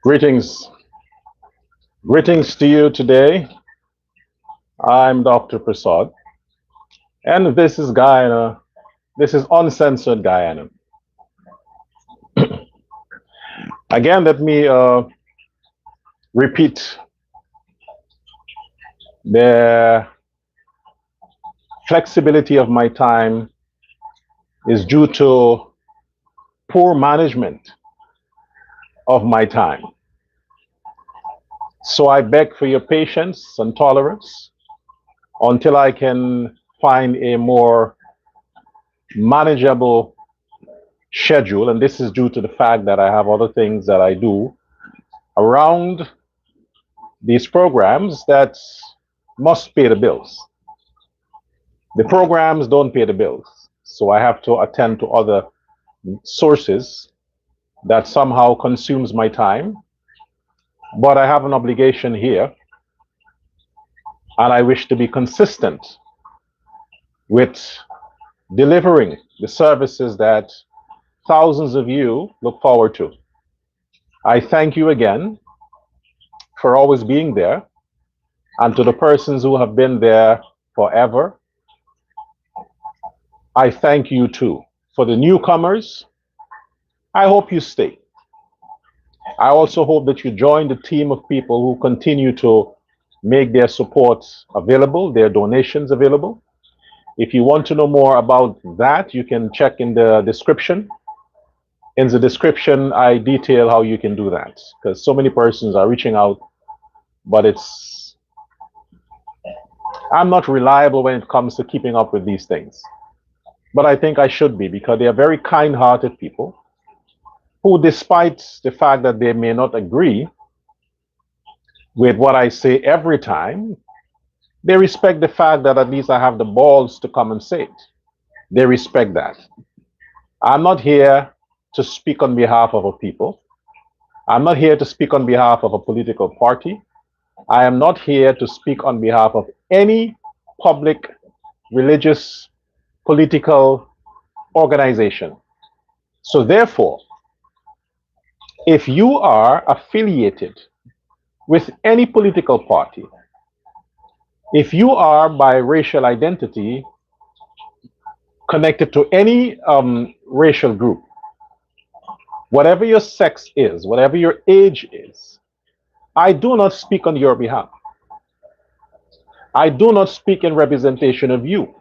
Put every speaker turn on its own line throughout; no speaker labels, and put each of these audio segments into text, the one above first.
Greetings. Greetings to you today. I'm Dr. Persaud, and this is Guyana. This is Uncensored Guyana. Again, let me repeat the flexibility of my time is due to poor management of my time. So I beg for your patience and tolerance until I can find a more manageable schedule. And this is due to the fact that I have other things that I do around these programs that must pay the bills. The programs don't pay the bills, so I have to attend to other sources that somehow consumes my time. But I have an obligation here, and I wish to be consistent with delivering the services that thousands of you look forward to. I thank you again for always being there, and to the persons who have been there forever, I thank you too. For the newcomers, I hope you stay. I also hope that you join the team of people who continue to make their support available, their donations available. If you want to know more about that, you can check in the description. In the description, I detail how you can do that, because so many persons are reaching out, but I'm not reliable when it comes to keeping up with these things. But I think I should be, because they are very kind-hearted people who, despite the fact that they may not agree with what I say every time, they respect the fact that at least I have the balls to come and say it. They respect that. I'm not here to speak on behalf of a people. I'm not here to speak on behalf of a political party. I am not here to speak on behalf of any public, religious, political organization. So therefore, if you are affiliated with any political party, if you are by racial identity connected to any racial group, whatever your sex is, whatever your age is, I do not speak on your behalf. I do not speak in representation of you.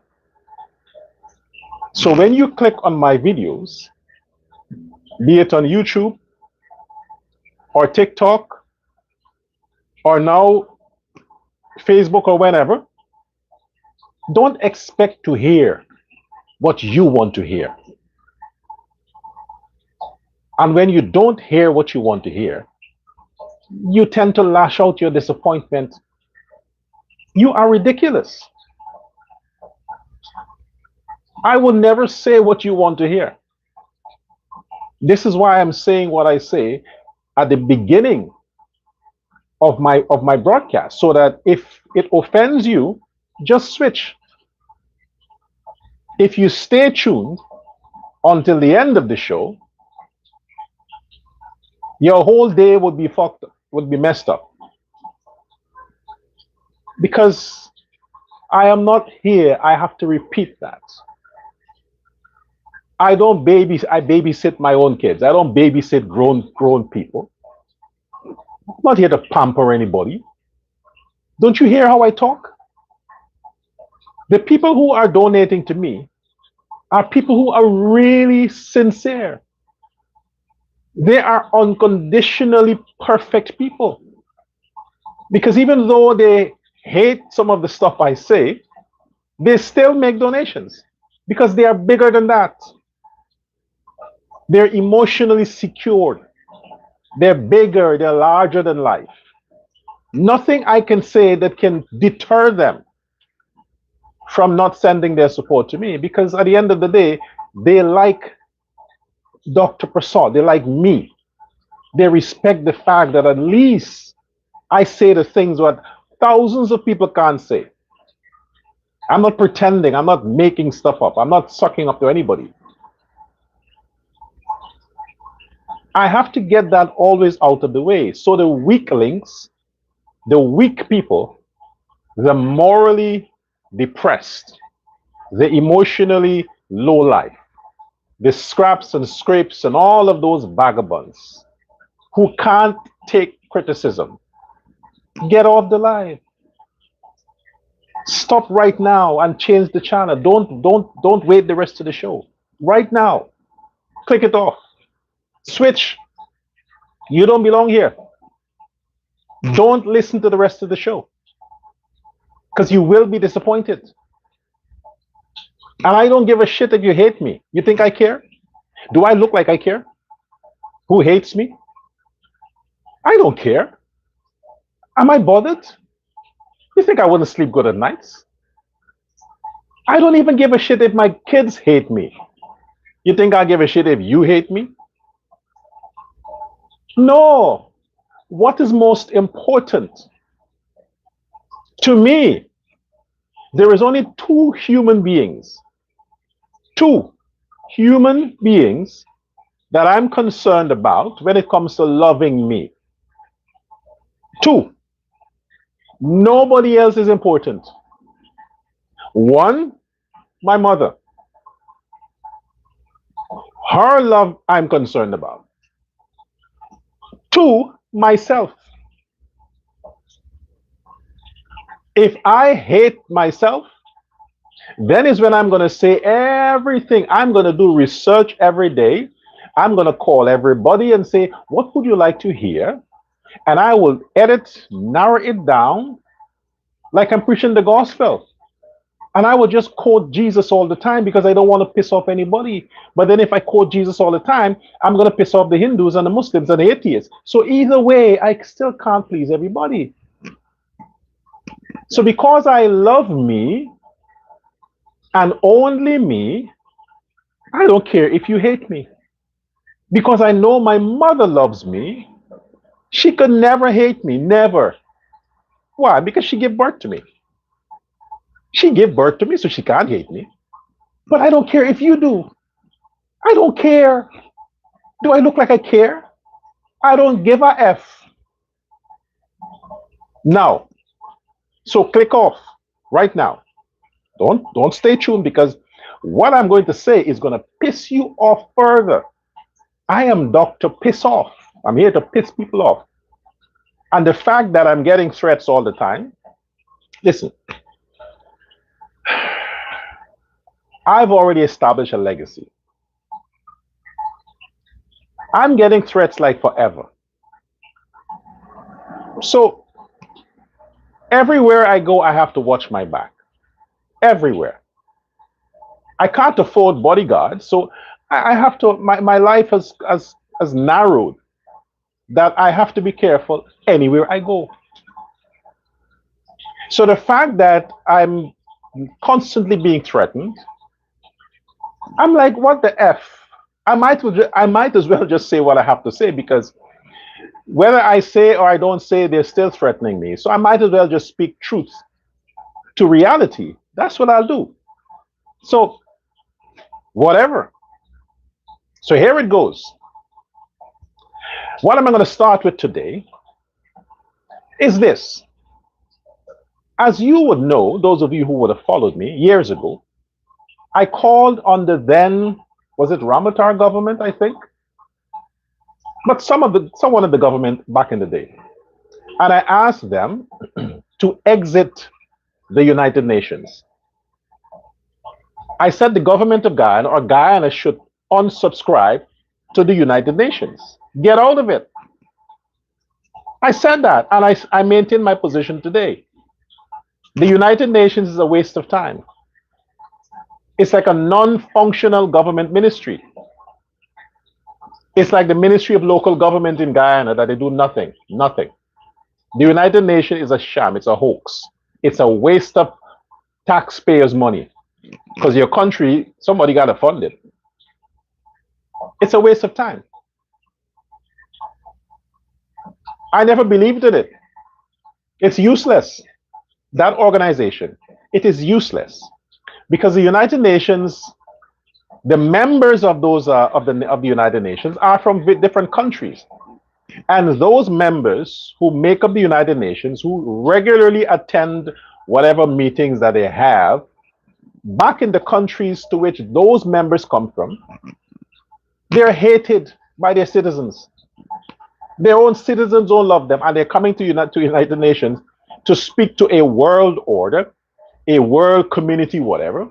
So when you click on my videos, be it on YouTube or TikTok or now Facebook or whenever, don't expect to hear what you want to hear. And when you don't hear what you want to hear, you tend to lash out your disappointment. You are ridiculous. I will never say what you want to hear. This is why I'm saying what I say at the beginning of my broadcast, so that if it offends you, just switch. If you stay tuned until the end of the show, your whole day would be fucked up, would be messed up. Because I am not here, I have to repeat that. I babysit my own kids. I don't babysit grown people. I'm not here to pamper anybody. Don't you hear how I talk? The people who are donating to me are people who are really sincere. They are unconditionally perfect people. Because even though they hate some of the stuff I say, they still make donations because they are bigger than that. They're emotionally secured. They're bigger, they're larger than life. Nothing I can say that can deter them from not sending their support to me, because at the end of the day, they like Dr. Persaud, they like me. They respect the fact that at least I say the things what thousands of people can't say. I'm not pretending, I'm not making stuff up, I'm not sucking up to anybody. I have to get that always out of the way. So the weaklings, the weak people, the morally depressed, the emotionally low life, the scraps and scrapes and all of those vagabonds who can't take criticism, get off the line. Stop right now and change the channel. Don't wait the rest of the show. Right now. Click it off. Switch. You don't belong here. Don't listen to the rest of the show. Because you will be disappointed. And I don't give a shit if you hate me. You think I care? Do I look like I care? Who hates me? I don't care. Am I bothered? You think I wouldn't sleep good at nights? I don't even give a shit if my kids hate me. You think I give a shit if you hate me? No. What is most important? To me, there is only two human beings that I'm concerned about when it comes to loving me. Two. Nobody else is important. One, my mother. Her love I'm concerned about. Two, myself. If I hate myself, then is when I'm going to say everything. I'm going to do research every day. I'm going to call everybody and say, what would you like to hear? And I will edit, narrow it down like I'm preaching the gospel. And I will just quote Jesus all the time because I don't want to piss off anybody. But then if I quote Jesus all the time, I'm going to piss off the Hindus and the Muslims and the atheists. So either way, I still can't please everybody. So because I love me and only me, I don't care if you hate me. Because I know my mother loves me. She could never hate me, never. Why? Because she gave birth to me. She gave birth to me, so she can't hate me. But I don't care if you do. I don't care. Do I look like I care? I don't give a F. Now, so click off right now. Don't stay tuned because what I'm going to say is going to piss you off further. I am Dr. Piss Off. I'm here to piss people off. And the fact that I'm getting threats all the time, listen, I've already established a legacy. I'm getting threats like forever. So everywhere I go, I have to watch my back. Everywhere. I can't afford bodyguards, so I have to, my life has narrowed that I have to be careful anywhere I go. So the fact that I'm constantly being threatened, I'm like, what the F? I might as well just say what I have to say because whether I say or I don't say, they're still threatening me. So I might as well just speak truth to reality. That's what I'll do. So whatever. So here it goes. What am I going to start with today is this. As you would know, those of you who would have followed me years ago, I called on the then, was it Ramatar government, I think? But someone in the government back in the day. And I asked them to exit the United Nations. I said the government of Guyana or Guyana should unsubscribe to the United Nations. Get out of it. I said that, and I maintain my position today. The United Nations is a waste of time. It's like a non-functional government ministry. It's like the Ministry of Local Government in Guyana that they do nothing, nothing. The United Nations is a sham, it's a hoax. It's a waste of taxpayers' money because your country, somebody got to fund it. It's a waste of time. I never believed in it. It's useless. That organization, it is useless because the United Nations The members of those of the United Nations are from different countries, and those members who make up the United Nations, who regularly attend whatever meetings that they have back in the countries to which those members come from, they're hated by their citizens. Their own citizens don't love them, and they're coming to United Nations to speak to a world order, a world community, whatever,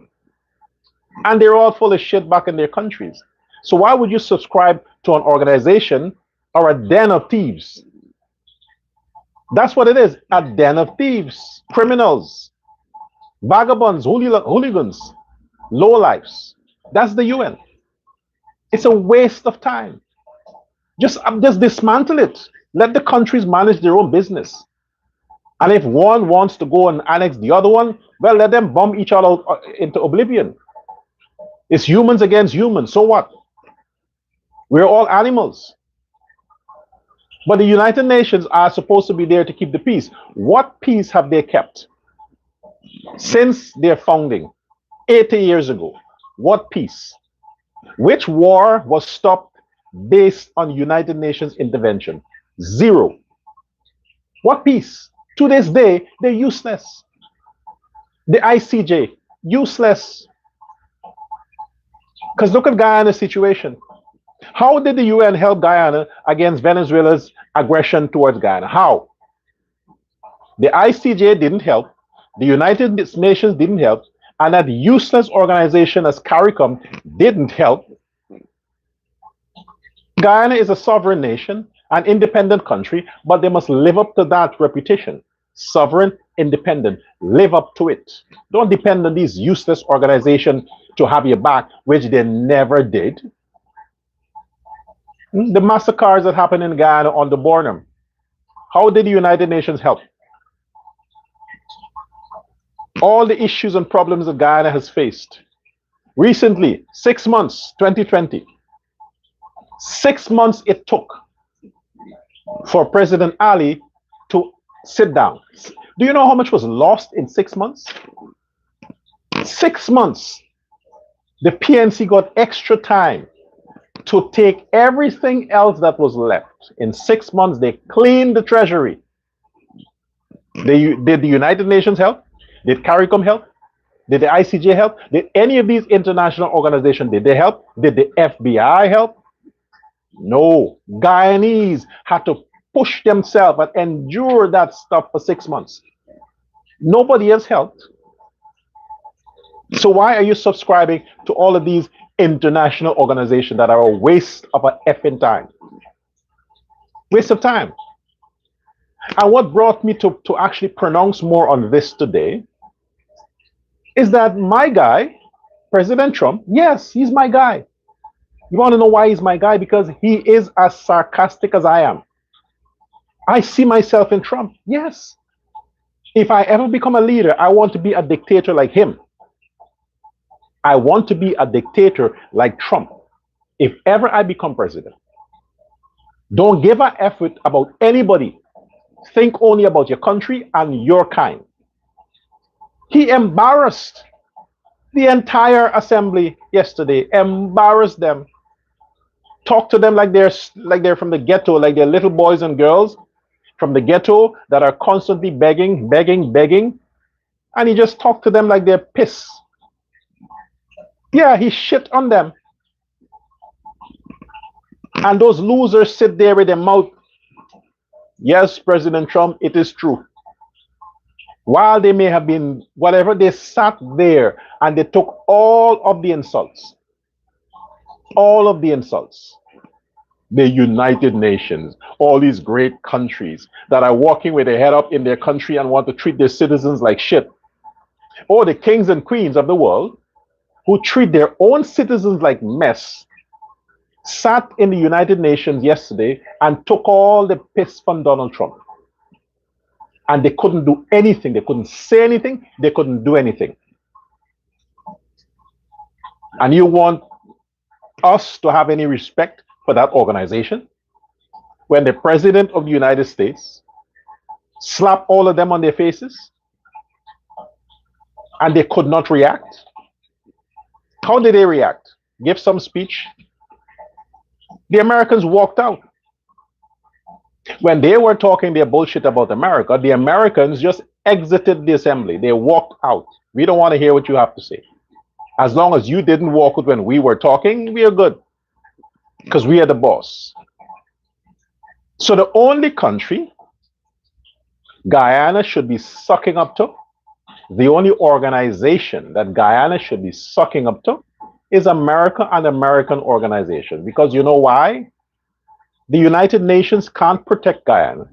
and they're all full of shit back in their countries. So why would you subscribe to an organization or a den of thieves? That's what it is, a den of thieves, criminals, vagabonds, hooligans, lowlifes. That's the UN. It's a waste of time. Just dismantle it. Let the countries manage their own business. And if one wants to go and annex the other one, well, let them bomb each other into oblivion. It's humans against humans. So what? We're all animals. But the United Nations are supposed to be there to keep the peace. What peace have they kept since their founding 80 years ago? What peace? Which war was stopped based on United Nations intervention? Zero. What peace? To this day, they're useless. The ICJ, useless. Because look at Guyana's situation. How did the UN help Guyana against Venezuela's aggression towards Guyana? How? The ICJ didn't help. The United Nations didn't help. And that useless organization as CARICOM didn't help. Guyana is a sovereign nation, an independent country, but they must live up to that reputation. Sovereign, independent, live up to it. Don't depend on these useless organizations to have your back, which they never did. The massacres that happened in Guyana on the border, how did the United Nations help? All the issues and problems that Guyana has faced. Recently, 6 months, 2020, 6 months it took for President Ali to sit down. Do you know how much was lost in 6 months? 6 months. The PNC got extra time to take everything else that was left. In 6 months, they cleaned the treasury. Did the United Nations help? Did CARICOM help? Did the ICJ help? Did any of these international organizations, did they help? Did the FBI help? No. Guyanese had to push themselves and endure that stuff for 6 months. Nobody else helped. So why are you subscribing to all of these international organizations that are a waste of an effing time? Waste of time. And what brought me to actually pronounce more on this today is that my guy, President Trump, yes, he's my guy. You want to know why he's my guy? Because he is as sarcastic as I am. I see myself in Trump. Yes. If I ever become a leader, I want to be a dictator like him. I want to be a dictator like Trump. If ever I become president, don't give a effort about anybody. Think only about your country and your kind. He embarrassed the entire assembly yesterday, embarrassed them. Talk to them like they're from the ghetto, like they're little boys and girls from the ghetto that are constantly begging. And he just talked to them like they're piss. Yeah, he shit on them. And those losers sit there with their mouth. Yes, President Trump, it is true. While they may have been whatever, they sat there and they took all of the insults. All of the insults. The United Nations, all these great countries that are walking with their head up in their country and want to treat their citizens like shit. Or the kings and queens of the world who treat their own citizens like mess, sat in the United Nations yesterday and took all the piss from Donald Trump. And they couldn't do anything. They couldn't say anything. They couldn't do anything. And you want us to have any respect for that organization when the President of the United States slapped all of them on their faces and they could not react? How did they react? give some speech. The Americans walked out. When they were talking their bullshit about America, the Americans just exited the assembly. They walked out. We don't want to hear what you have to say. As long as you didn't walk out when we were talking, we are good. Because we are the boss. So the only country Guyana should be sucking up to, the only organization that Guyana should be sucking up to, is America and American organization. Because you know why? The United Nations can't protect Guyana.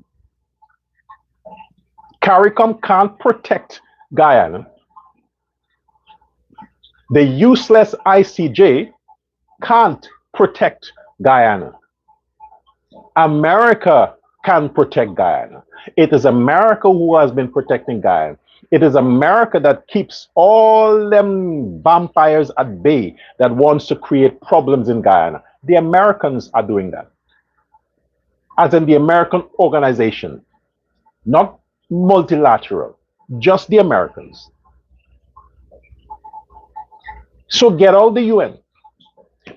CARICOM can't protect Guyana. The useless ICJ can't protect Guyana. America can protect Guyana. It is America who has been protecting Guyana. It is America that keeps all them vampires at bay that wants to create problems in Guyana. The Americans are doing that. As in the American organization, not multilateral, just the Americans. So get out the UN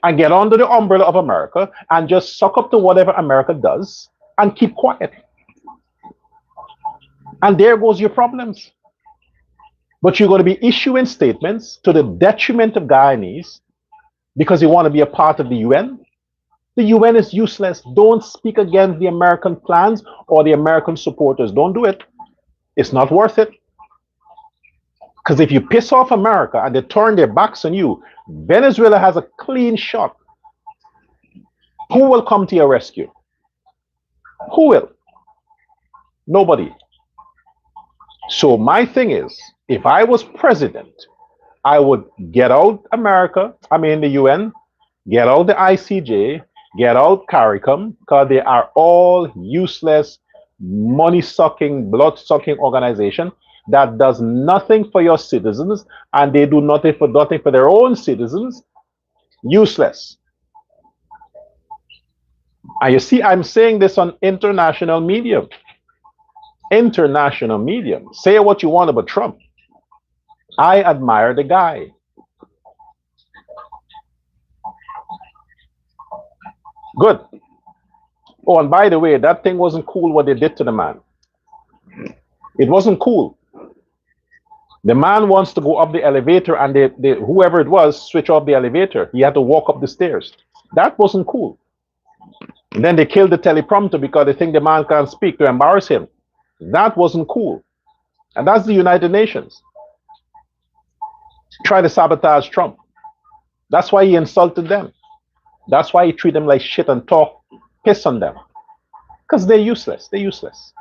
and get under the umbrella of America and just suck up to whatever America does and keep quiet. And there goes your problems. But you're going to be issuing statements to the detriment of Guyanese because you want to be a part of the UN. The UN is useless. Don't speak against the American plans or the American supporters. Don't do it. It's not worth it. Because if you piss off America and they turn their backs on you, Venezuela has a clean shot. Who will come to your rescue? Who will? Nobody. So my thing is, if I was president, I would get out the UN, get out the ICJ, get out CARICOM, because they are all useless, money-sucking, blood-sucking organization that does nothing for your citizens, and they do nothing for their own citizens. Useless. And you see, I'm saying this on international media. International media. Say what you want about Trump. I admire the guy. Good. Oh, and by the way, that thing wasn't cool what they did to the man. It wasn't cool. The man wants to go up the elevator and whoever it was, switch off the elevator. He had to walk up the stairs. That wasn't cool. And then they killed the teleprompter because they think the man can't speak to embarrass him. That wasn't cool. And that's the United Nations. Try to sabotage Trump. That's why he insulted them. That's why he treated them like shit and piss on them. Because they're useless. They're useless.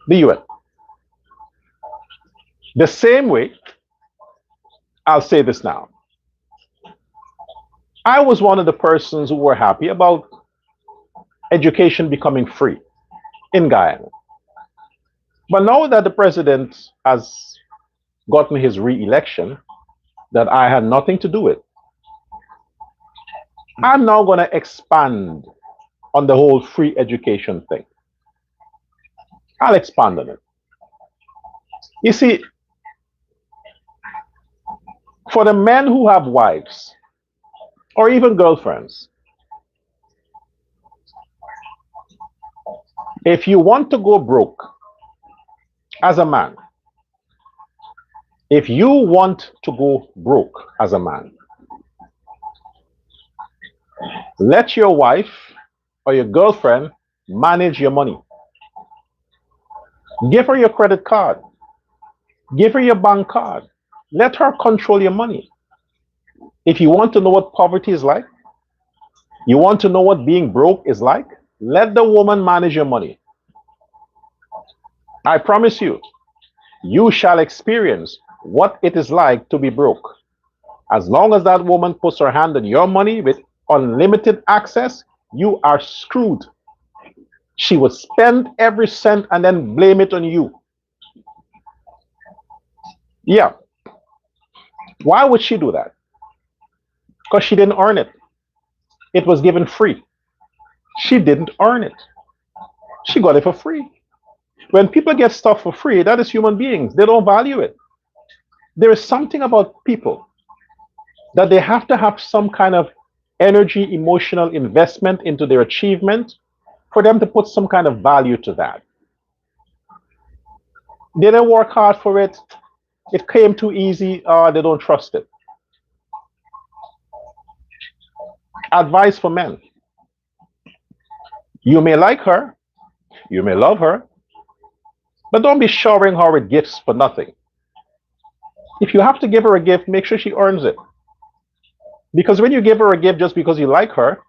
The UN. The same way, I'll say this now. I was one of the persons who were happy about education becoming free in Guyana. But now that the president has gotten his re-election, that I had nothing to do with, I'm now going to expand on the whole free education thing. I'll expand on it. You see, for the men who have wives or even girlfriends, if you want to go broke as a man, if you want to go broke as a man, let your wife or your girlfriend manage your money. Give her your credit card. Give her your bank card. Let her control your money. If you want to know what poverty is like, you want to know what being broke is like, let the woman manage your money. I promise you, you shall experience what it is like to be broke. As long as that woman puts her hand on your money with unlimited access, you are screwed. She will spend every cent and then blame it on you. Yeah. Why would she do that? Because she didn't earn it. It was given free. She didn't earn it. She got it for free. When people get stuff for free, that is human beings. They don't value it. There is something about people that they have to have some kind of energy, emotional investment into their achievement for them to put some kind of value to that. They didn't work hard for it. It came too easy. They don't trust it. Advice for men. You may like her, you may love her, but don't be showering her with gifts for nothing. If you have to give her a gift, make sure she earns it. Because when you give her a gift just because you like her,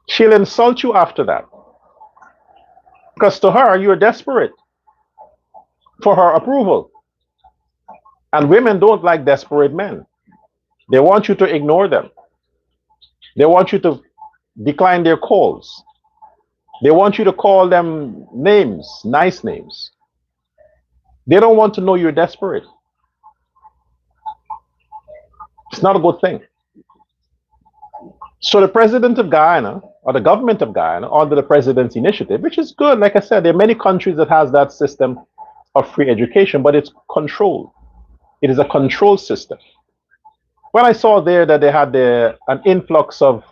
she'll insult you after that. Because to her, you're desperate for her approval. And women don't like desperate men. They want you to ignore them. They want you to decline their calls. They want you to call them names, nice names. They don't want to know you're desperate. It's not a good thing. So the president of Guyana, or the government of Guyana, under the president's initiative, which is good, like I said, there are many countries that has that system of free education, but it's controlled. It is a control system. When I saw there that they had an influx of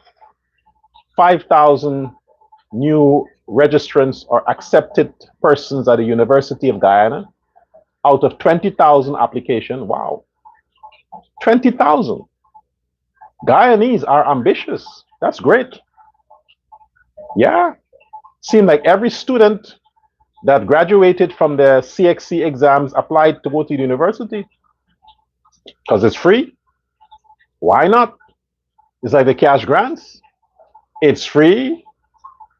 5,000 new registrants or accepted persons at the University of Guyana out of 20,000 applications, wow, 20,000. Guyanese are ambitious. That's great. Yeah. Seemed like every student that graduated from the CXC exams applied to go to the university because it's free. Why not? It's like the cash grants. It's free.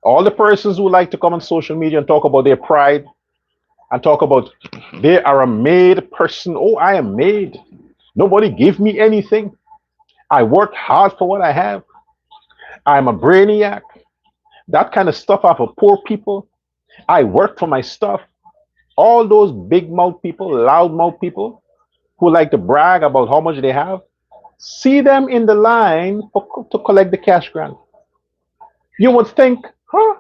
All the persons who like to come on social media and talk about their pride and talk about they are a made person. Oh, I am made. Nobody give me anything. I worked hard for what I have. I'm a brainiac. That kind of stuff off of poor people. I work for my stuff. All those big mouth people, loud mouth people who like to brag about how much they have, see them in the line to collect the cash grant. You would think, huh?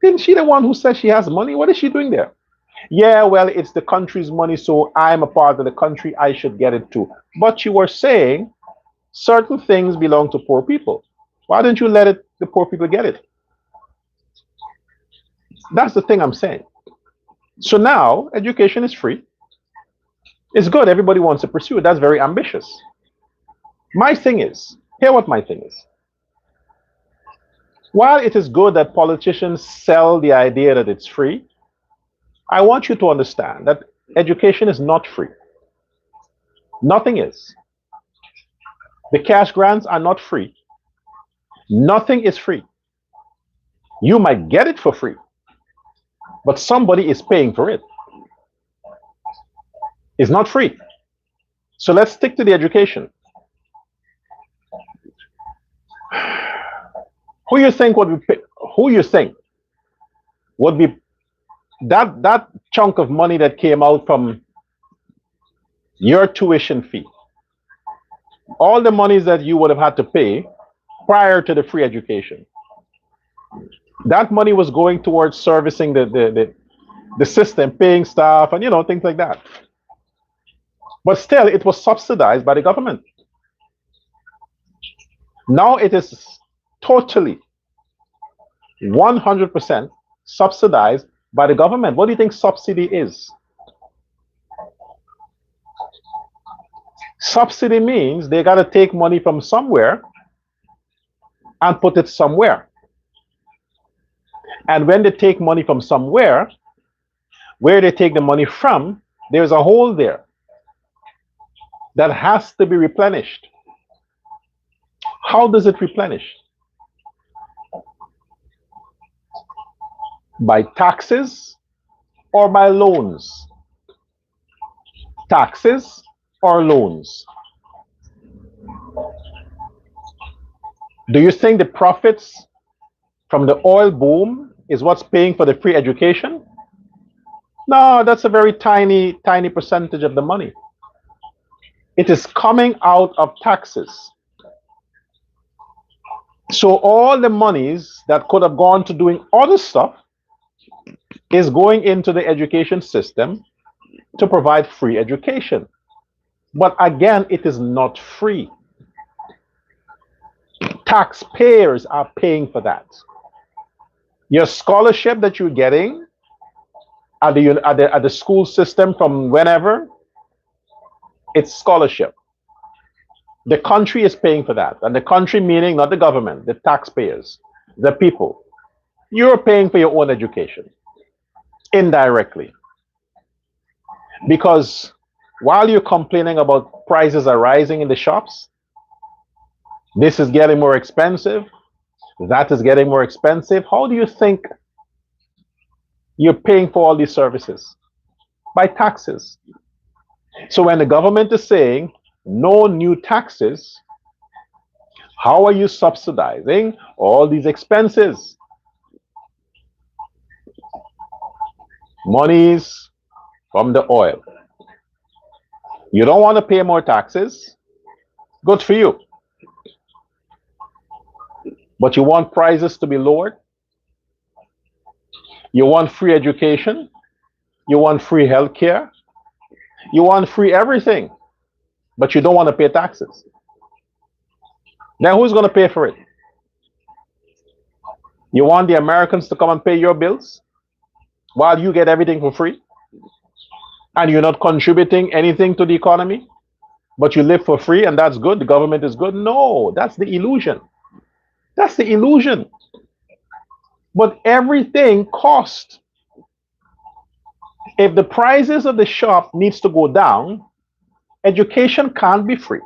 Isn't she the one who says she has money? What is she doing there? Yeah, well, it's the country's money, so I'm a part of the country. I should get it too. But you were saying certain things belong to poor people. Why don't you let the poor people get it? That's the thing I'm saying. So now education is free. It's good. Everybody wants to pursue it. That's very ambitious. My thing is, hear what my thing is. While it is good that politicians sell the idea that it's free, I want you to understand that education is not free. Nothing is. The cash grants are not free. Nothing is free. You might get it for free, but somebody is paying for it. It's not free. So let's stick to the education. Who you think would be? Who you think would be that chunk of money that came out from your tuition fee? All the monies that you would have had to pay prior to the free education. That money was going towards servicing the system, paying staff, and things like that. But still, it was subsidized by the government. Now it is totally 100% subsidized by the government. What do you think subsidy is? Subsidy means they got to take money from somewhere and put it somewhere. And when they take money from somewhere, where they take the money from, there's a hole there that has to be replenished. How does it replenish? By taxes or by loans? Taxes or loans? Do you think the profits from the oil boom is what's paying for the free education? No, that's a very tiny percentage of the money. It is coming out of taxes. So all the monies that could have gone to doing other stuff is going into the education system to provide free education. But again, it is not free. Taxpayers are paying for that. Your scholarship that you're getting at the school system from whenever, it's scholarship. The country is paying for that. And the country meaning not the government, the taxpayers, the people. You're paying for your own education indirectly. Because while you're complaining about prices are rising in the shops, this is getting more expensive, that is getting more expensive. How do you think you're paying for all these services? By taxes. So when the government is saying no new taxes, how are you subsidizing all these expenses? Monies from the oil. You don't want to pay more taxes? Good for you. But you want prices to be lowered? You want free education? You want free healthcare? You want free everything, but you don't want to pay taxes. Then who's going to pay for it? You want the Americans to come and pay your bills while you get everything for free? And you're not contributing anything to the economy, but you live for free and that's good, the government is good? No, that's the illusion. That's the illusion. But everything costs. If the prices of the shop needs to go down, education can't be free.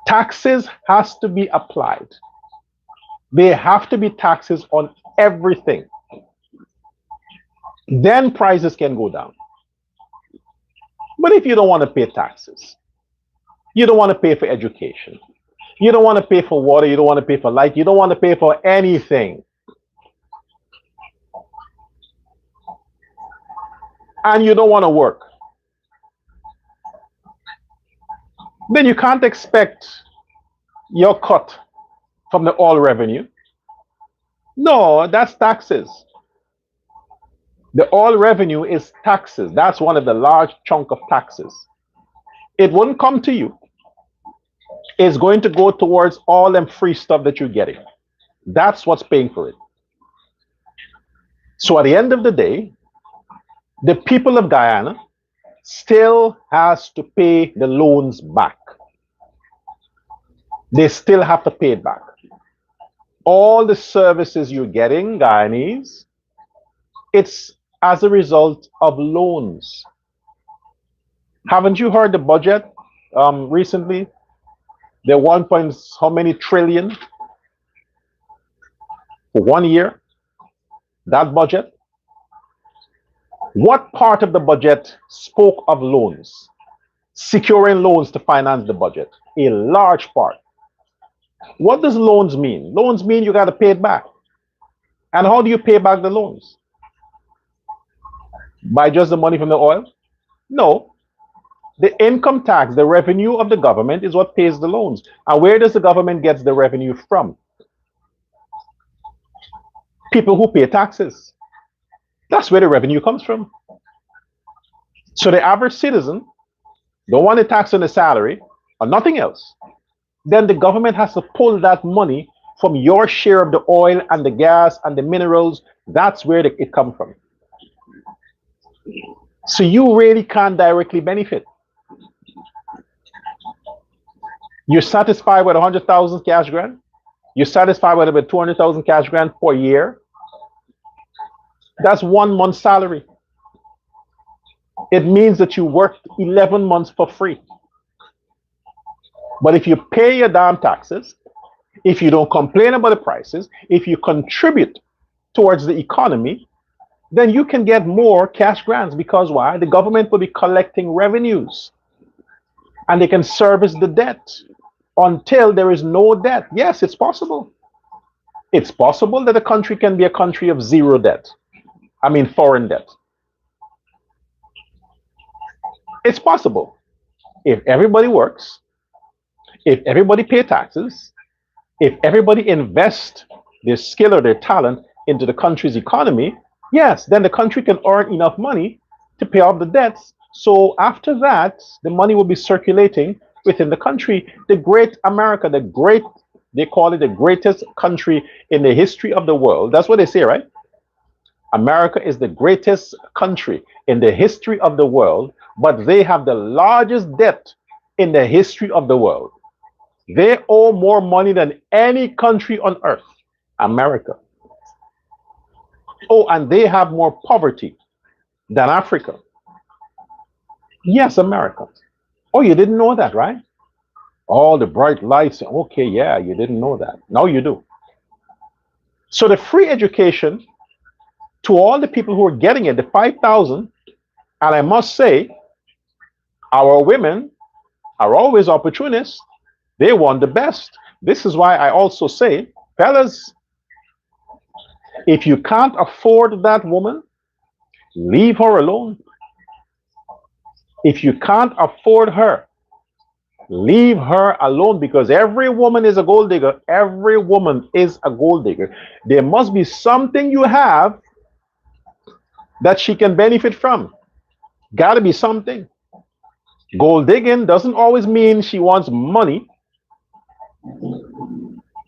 Taxes has to be applied. There have to be taxes on everything. Then prices can go down. But if you don't want to pay taxes, you don't want to pay for education, you don't want to pay for water, you don't want to pay for light, you don't want to pay for anything, and you don't want to work, then you can't expect your cut from the oil revenue. No, that's taxes. The oil revenue is taxes. That's one of the large chunk of taxes. It wouldn't come to you. It's going to go towards all them free stuff that you're getting. That's what's paying for it. So at the end of the day, the people of Guyana still has to pay the loans back. They still have to pay it back. All the services you're getting, Guyanese, it's as a result of loans. Haven't you heard the budget recently? The 1 point how many trillion for 1 year? That budget? What part of the budget spoke of loans? Securing loans to finance the budget. A large part. What does loans mean? Loans mean you got to pay it back. And how do you pay back the loans? By just the money from the oil? No. The income tax, the revenue of the government is what pays the loans. And where does the government get the revenue from? People who pay taxes. That's where the revenue comes from. So the average citizen don't want a tax on the salary or nothing else. Then the government has to pull that money from your share of the oil and the gas and the minerals. That's where it comes from. So you really can't directly benefit. You're satisfied with 100,000 cash grant? You're satisfied with about 200,000 cash grant per year? That's 1 month's salary. It means that you worked 11 months for free. But if you pay your damn taxes, if you don't complain about the prices, if you contribute towards the economy, then you can get more cash grants. Because why? The government will be collecting revenues and they can service the debt until there is no debt. Yes, it's possible. It's possible that a country can be a country of zero debt. I mean, foreign debt. It's possible. If everybody works, if everybody pays taxes, if everybody invests their skill or their talent into the country's economy, yes, then the country can earn enough money to pay off the debts So after that, the money will be circulating within the country. The great America, they call it the greatest country in the history of the world. That's what they say, right? America is the greatest country in the history of the world, but they have the largest debt in the history of the world. They owe more money than any country on earth, America. Oh, and they have more poverty than Africa. Yes, America. Oh, you didn't know that, right? All the bright lights. Okay, yeah, you didn't know that. Now you do. So the free education to all the people who are getting it, the 5,000, and I must say, our women are always opportunists. They want the best. This is why I also say, fellas, if you can't afford that woman, leave her alone. If you can't afford her, leave her alone, because every woman is a gold digger. Every woman is a gold digger. There must be something you have that she can benefit from. Gotta be something. Gold digging doesn't always mean she wants money.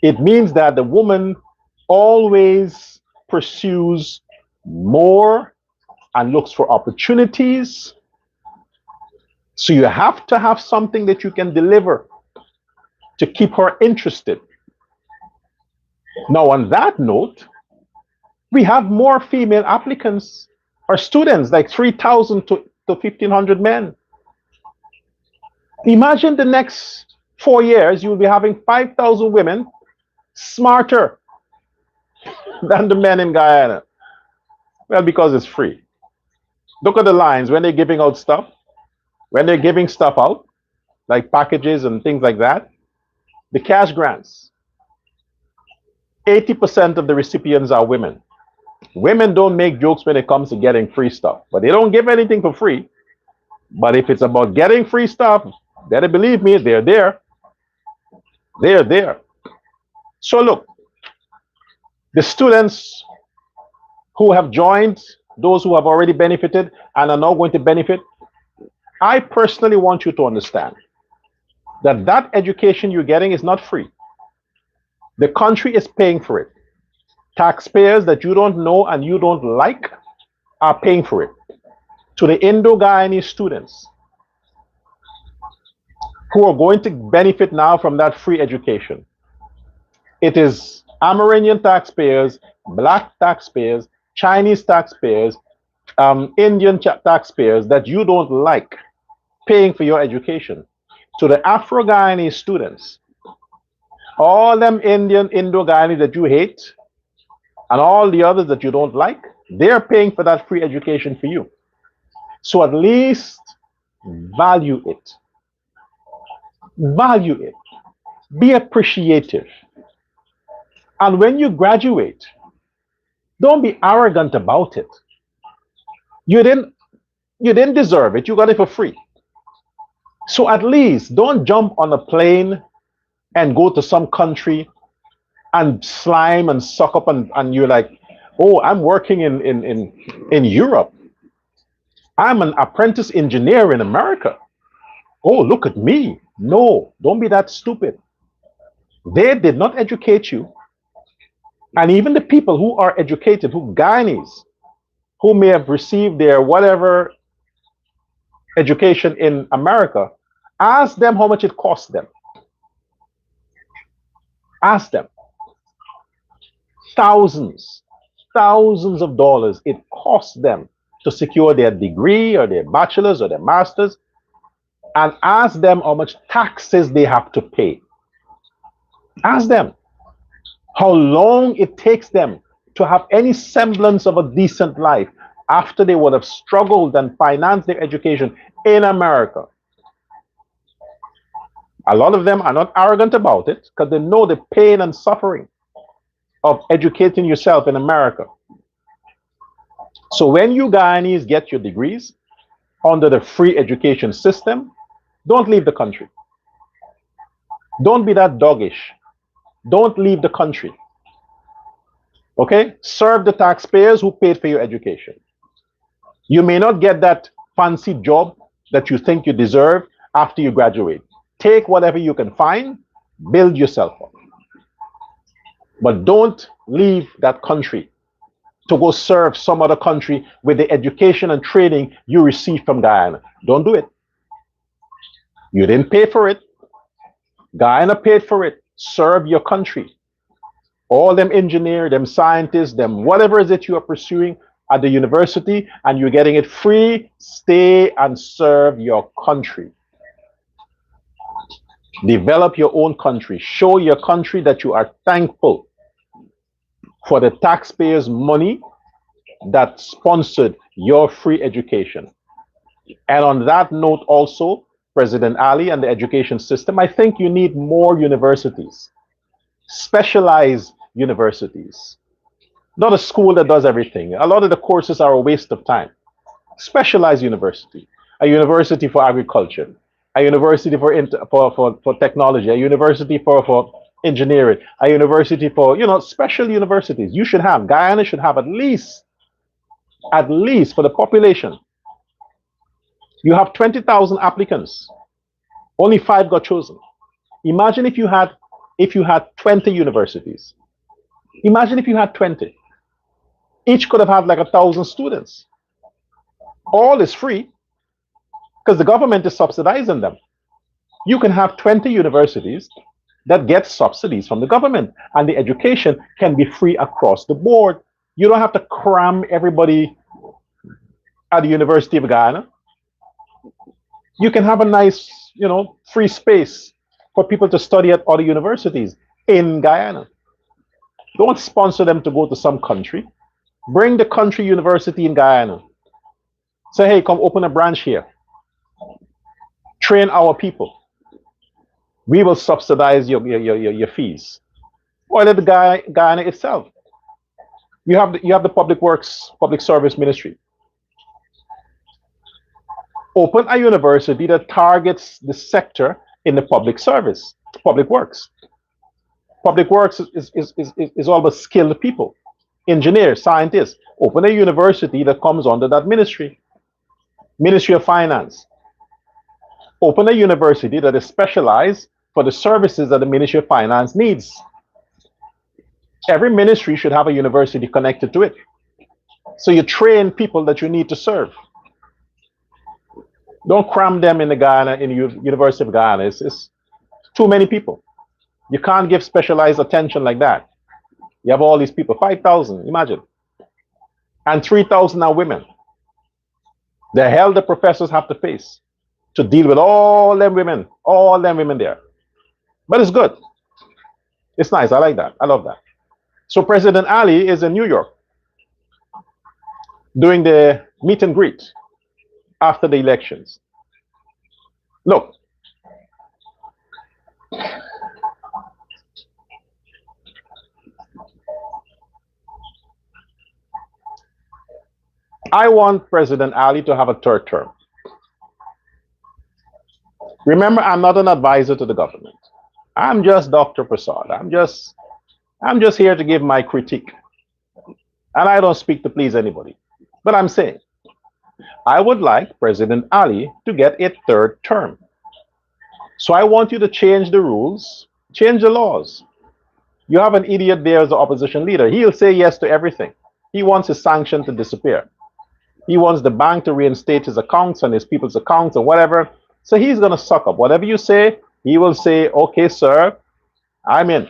It means that the woman always pursues more and looks for opportunities. So you have to have something that you can deliver to keep her interested. Now, on that note, we have more female applicants or students, like 3,000 to 1,500 men. Imagine the next 4 years, you will be having 5,000 women smarter than the men in Guyana. Well, because it's free. Look at the lines when they're giving out stuff. When they're giving stuff out, like packages and things like that, the cash grants, 80% of the recipients are women. Women don't make jokes when it comes to getting free stuff, but they don't give anything for free. But if it's about getting free stuff, better believe me, they're there. They're there. So look, the students who have joined, those who have already benefited and are now going to benefit, I personally want you to understand that that education you're getting is not free. The country is paying for it. Taxpayers that you don't know and you don't like are paying for it. To the Indo-Guyanese students who are going to benefit now from that free education, it is Amerindian taxpayers, black taxpayers, Chinese taxpayers, Indian taxpayers that you don't like paying for your education. To the Afro-Guyanese students, all them Indo-Guyanese that you hate, and all the others that you don't like, they're paying for that free education for you. So at least value it. Value it. Be appreciative. And when you graduate, don't be arrogant about it. You didn't deserve it. You got it for free. So at least don't jump on a plane and go to some country and slime and suck up and you're like, oh, I'm working in Europe. I'm an apprentice engineer in America. Oh, look at me. No, don't be that stupid. They did not educate you. And even the people who are educated, who Guyanese, who may have received their whatever education in America, ask them how much it cost them. Ask them. Thousands of dollars it costs them to secure their degree or their bachelor's or their master's, and ask them how much taxes they have to pay. Ask them how long it takes them to have any semblance of a decent life after they would have struggled and financed their education in America. A lot of them are not arrogant about it because they know the pain and suffering of educating yourself in America. So when you Guyanese get your degrees under the free education system, don't leave the country. Don't be that doggish. Don't leave the country. Okay? Serve the taxpayers who paid for your education. You may not get that fancy job that you think you deserve after you graduate. Take whatever you can find, build yourself up. But don't leave that country to go serve some other country with the education and training you received from Guyana. Don't do it. You didn't pay for it. Guyana paid for it. Serve your country. All them engineers, them scientists, them whatever it is that you are pursuing at the university and you're getting it free, stay and serve your country. Develop your own country. Show your country that you are thankful for the taxpayers' money that sponsored your free education. And on that note also, President Ali and the education system, I think you need more universities, specialized universities, not a school that does everything. A lot of the courses are a waste of time. Specialized university, a university for agriculture, a university for technology, a university for engineering, a university for, special universities. You should have, Guyana should have at least for the population. You have 20,000 applicants. Only 5 got chosen. Imagine if you had 20 universities. Imagine if you had 20. Each could have had like 1,000 students. All is free because the government is subsidizing them. You can have 20 universities that get subsidies from the government, and the education can be free across the board. You don't have to cram everybody at the University of Guyana. You can have a nice, free space for people to study at other universities in Guyana. Don't sponsor them to go to some country. Bring the country university in Guyana. Say, hey, come open a branch here. Train our people. We will subsidize your fees. Or let the Guyana itself. You have the public works, public service ministry. Open a university that targets the sector in the public service, public works. Public works is all about skilled people, engineers, scientists. Open a university that comes under that ministry, Ministry of Finance. Open a university that is specialized for the services that the Ministry of Finance needs. Every ministry should have a university connected to it. So you train people that you need to serve. Don't cram them in the University of Guyana. It's too many people. You can't give specialized attention like that. You have all these people, 5,000, imagine. And 3,000 are women. The hell the professors have to face to deal with all them women there. But it's good. It's nice. I like that. I love that. So President Ali is in New York doing the meet and greet after the elections. Look, I want President Ali to have a 3rd term. Remember, I'm not an advisor to the government. I'm just Dr. Persaud. I'm just here to give my critique. And I don't speak to please anybody. But I'm saying, I would like President Ali to get a 3rd term. So I want you to change the rules, change the laws. You have an idiot there as the opposition leader. He'll say yes to everything. He wants his sanction to disappear. He wants the bank to reinstate his accounts and his people's accounts and whatever. So he's going to suck up. Whatever you say, he will say, okay, sir, I'm in.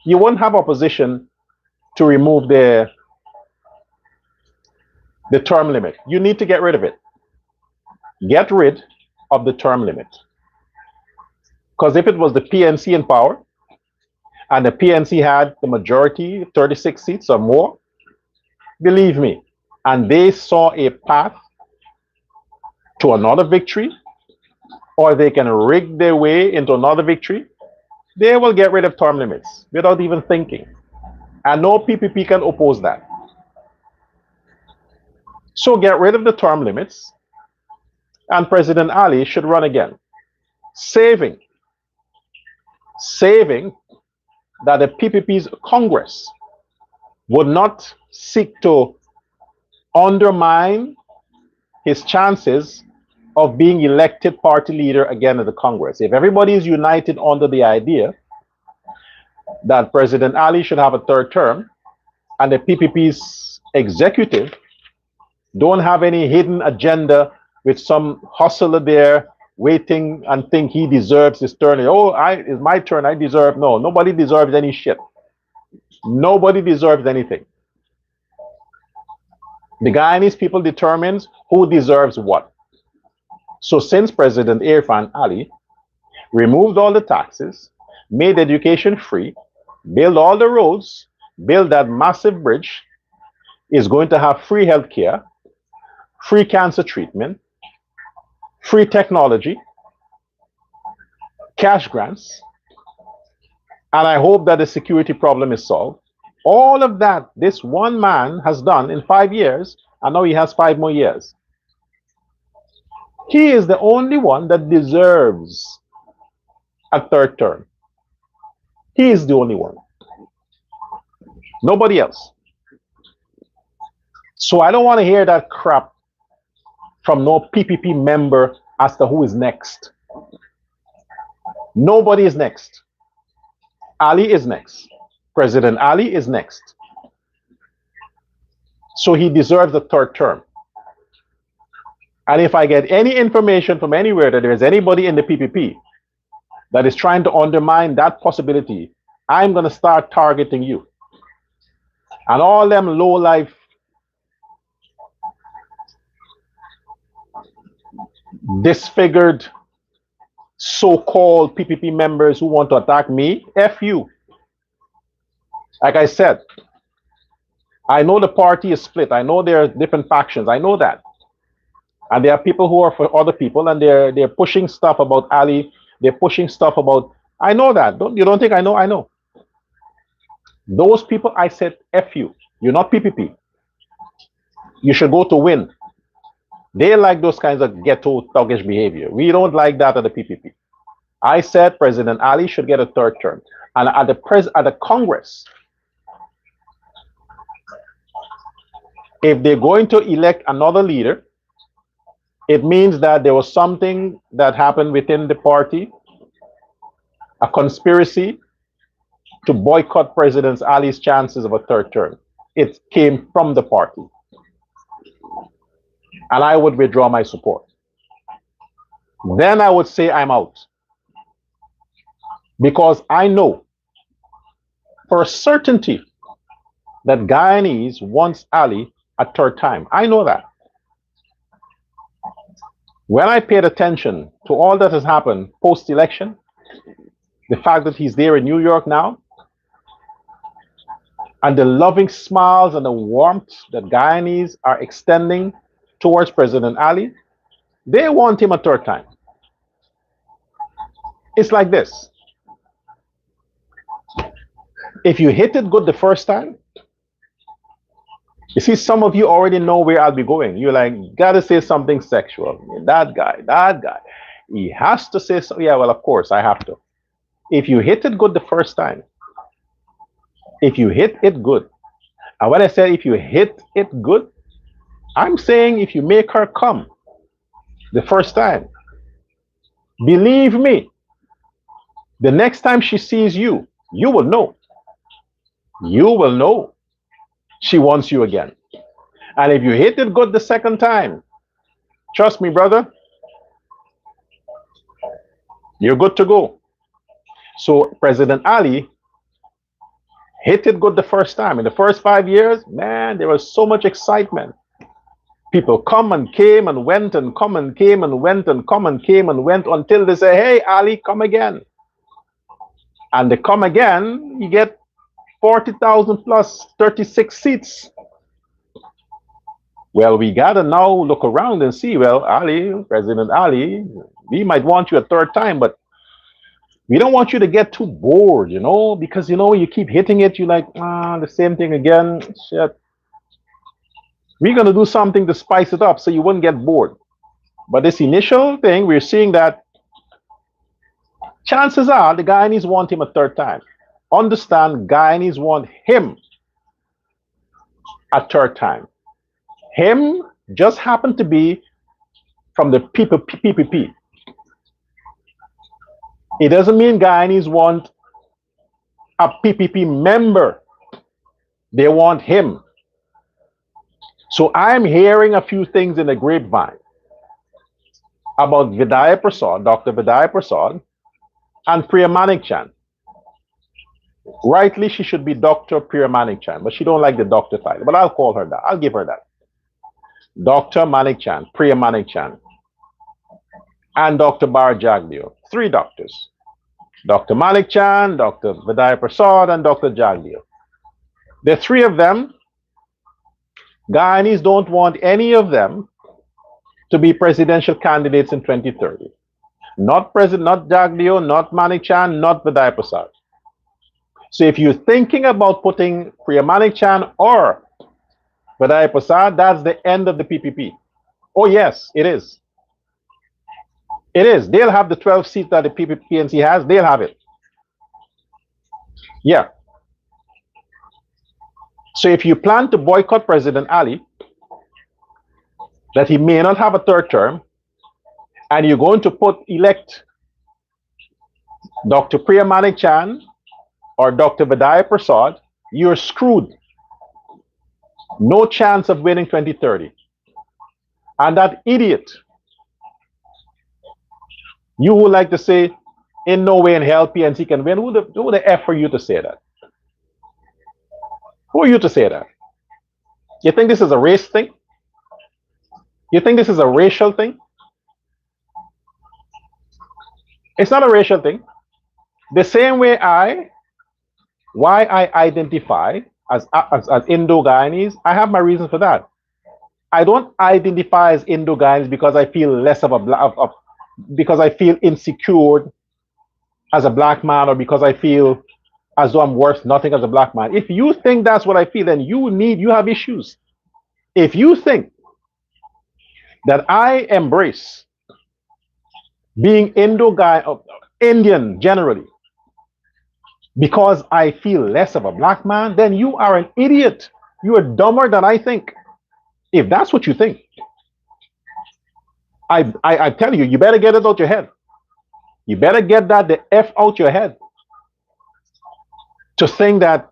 You won't have opposition to remove the term limit. You need to get rid of it. Get rid of the term limit. Because if it was the PNC in power, and the PNC had the majority, 36 seats or more, believe me, and they saw a path to another victory, or they can rig their way into another victory, they will get rid of term limits without even thinking. And no PPP can oppose that. So get rid of the term limits, and President Ali should run again, saving that the PPP's Congress would not seek to undermine his chances of being elected party leader again in the Congress. If everybody is united under the idea that President Ali should have a third term, and the PPP's executive don't have any hidden agenda with some hustler there waiting and think he deserves his turn. Oh, it's my turn, I deserve. No, nobody deserves any shit. Nobody deserves anything. The Guyanese people determines who deserves what. So since President Irfaan Ali removed all the taxes, made education free, built all the roads, built that massive bridge, is going to have free healthcare, free cancer treatment, free technology, cash grants, and I hope that the security problem is solved. All of that, this one man has done in 5 years, and now he has 5 more years. He is the only one that deserves a third term. He is the only one. Nobody else. So I don't want to hear that crap from no PPP member as to who is next. Nobody is next. Ali is next. President Ali is next. So he deserves a third term. And if I get any information from anywhere that there is anybody in the PPP that is trying to undermine that possibility, I'm going to start targeting you. And all them low-life, disfigured, so-called PPP members who want to attack me, F you. Like I said, I know the party is split. I know there are different factions. I know that. And there are people who are for other people, and they're pushing stuff about Ali. They're pushing stuff about, I know that. You don't think I know? I know. Those people, I said, F you. You're not PPP. You should go to win. They like those kinds of ghetto thuggish behavior. We don't like that at the PPP. I said President Ali should get a third term. And at the Congress, if they're going to elect another leader, it means that there was something that happened within the party, a conspiracy to boycott President Ali's chances of a third term. It came from the party. And I would withdraw my support. Then I would say I'm out. Because I know for a certainty that Guyanese wants Ali a third time. I know that. When I paid attention to all that has happened post-election, the fact that he's there in New York now, and the loving smiles and the warmth that Guyanese are extending towards President Ali, they want him a third time. It's like this. If you hit it good the first time, you see, some of you already know where I'll be going. You're like, gotta say something sexual. That guy, he has to say so. Yeah, well, of course, I have to. If you hit it good the first time, if you hit it good, and when I say if you hit it good, I'm saying if you make her come the first time, believe me, the next time she sees you, you will know. You will know she wants you again. And if you hit it good the second time, trust me, brother, you're good to go. So President Ali hit it good the first time. In the first 5 years, man, there was so much excitement. People come and came and went and come and came and went and come and came and went until they say, hey, Ali, come again. And they come again, you get 40,000 plus 36 seats. Well, we gotta now look around and see, well, Ali, President Ali, we might want you a third time, but we don't want you to get too bored, you know, because, you know, you keep hitting it, you're like, the same thing again, shit. We're gonna do something to spice it up so you wouldn't get bored. But this initial thing, we're seeing that chances are the Guyanese want him a third time. Understand, Guyanese want him a third time. Him just happened to be from the PPP. It doesn't mean Guyanese want a PPP member. They want him. So I'm hearing a few things in the grapevine about Vindhya Persaud, Dr. Vindhya Persaud, and Priya Manickchand. Rightly, she should be Dr. Priya Manickchand, but she don't like the doctor title. But I'll call her that. I'll give her that. Dr. Manickchand, Priya Manickchand, and Dr. Bar Jagdeo. 3 doctors. Dr. Manickchand, Dr. Vindhya Persaud, and Dr. Jagdeo. The 3 of them, Guyanese don't want any of them to be presidential candidates in 2030. Not Jagdeo, not Manickchand, not Vindhya Persaud. So if you're thinking about putting Priya Manickchand or Vindhya Persaud, that's the end of the PPP. Oh yes, it is. It is. They'll have the 12 seats that the PPPNC has. They'll have it. Yeah. So if you plan to boycott President Ali, that he may not have a 3rd term, and you're going to elect Dr. Priya Manickchand or Dr. Vindhya Persaud, you're screwed. No chance of winning 2030. And that idiot, you would like to say, in no way in hell PNC can win. Who the F are you to say that? Who are you to say that? You think this is a race thing? You think this is a racial thing? It's not a racial thing. The same way why I identify as Indo-Guyanese, I have my reasons for that. I don't identify as Indo-Guyanese because I feel less of a because I feel insecure as a black man, or because I feel as though I'm worth nothing as a black man. If you think that's what I feel, then you have issues. If you think that I embrace being Indian generally because I feel less of a black man, then you are an idiot. You are dumber than I think. If that's what you think, I tell you, you better get it out your head. You better get the F out your head. To think that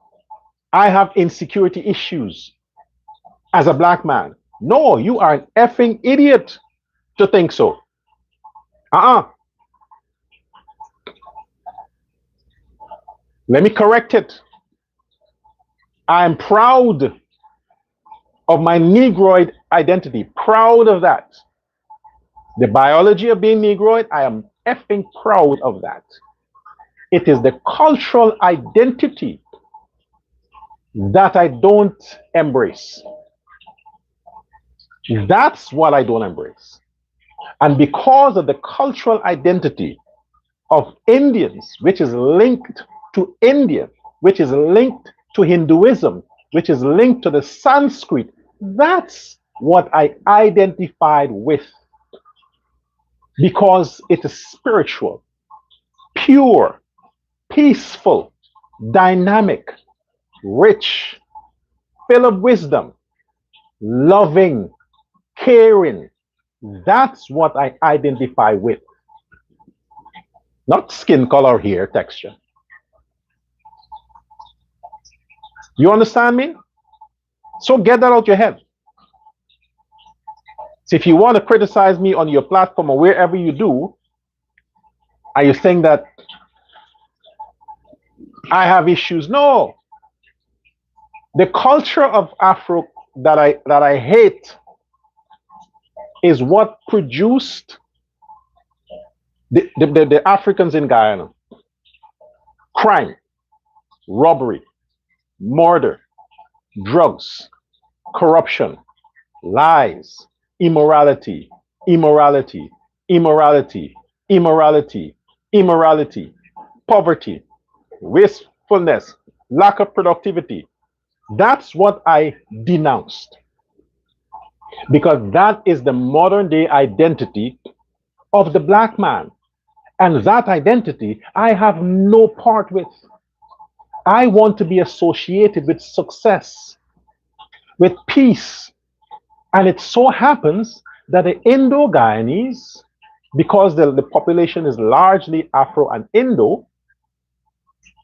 I have insecurity issues as a black man. No, you are an effing idiot to think so. Let me correct it. I'm proud of my Negroid identity. Proud of that. The biology of being Negroid, I am effing proud of that. It is the cultural identity that I don't embrace. That's what I don't embrace. And because of the cultural identity of Indians, which is linked to India, which is linked to Hinduism, which is linked to the Sanskrit, that's what I identified with. Because it is spiritual, pure, peaceful, dynamic, rich, full of wisdom, loving, caring. That's what I identify with. Not skin color, hair texture. You understand me? So get that out your head. So if you want to criticize me on your platform or wherever you do, and you think that I have issues, no. The culture of Afro that I hate is what produced the Africans in Guyana. Crime, robbery, murder, drugs, corruption, lies, immorality, immorality, immorality, immorality, immorality, poverty, wastefulness, lack of productivity. That's what I denounced. Because that is the modern day identity of the black man. And that identity I have no part with. I want to be associated with success, with peace. And it so happens that the Indo-Guyanese, because the population is largely Afro and Indo,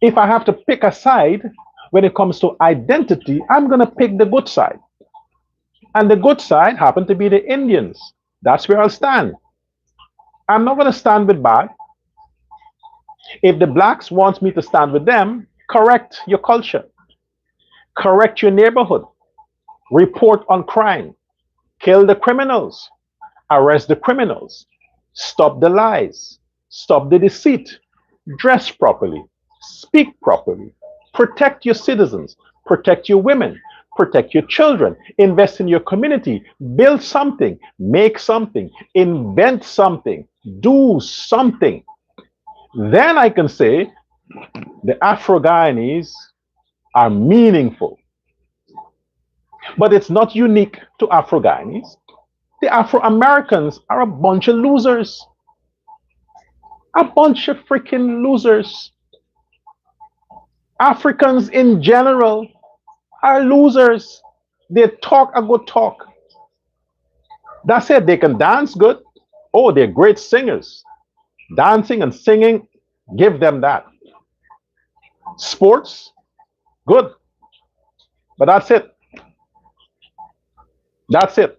if I have to pick a side when it comes to identity, I'm going to pick the good side. And the good side happen to be the Indians. That's where I'll stand. I'm not going to stand with bad. If the blacks want me to stand with them, correct your culture, correct your neighborhood, report on crime, kill the criminals, arrest the criminals, stop the lies, stop the deceit, dress properly, speak properly, protect your citizens, protect your women, protect your children, invest in your community, build something, make something, invent something, do something. Then I can say the Afro-Guyanese are meaningful. But it's not unique to Afro-Guyanese. The Afro-Americans are a bunch of losers. A bunch of freaking losers. Africans in general are losers. They talk a good talk. That's it. They can dance good. Oh, they're great singers. Dancing and singing, give them that. Sports, good. But that's it. That's it.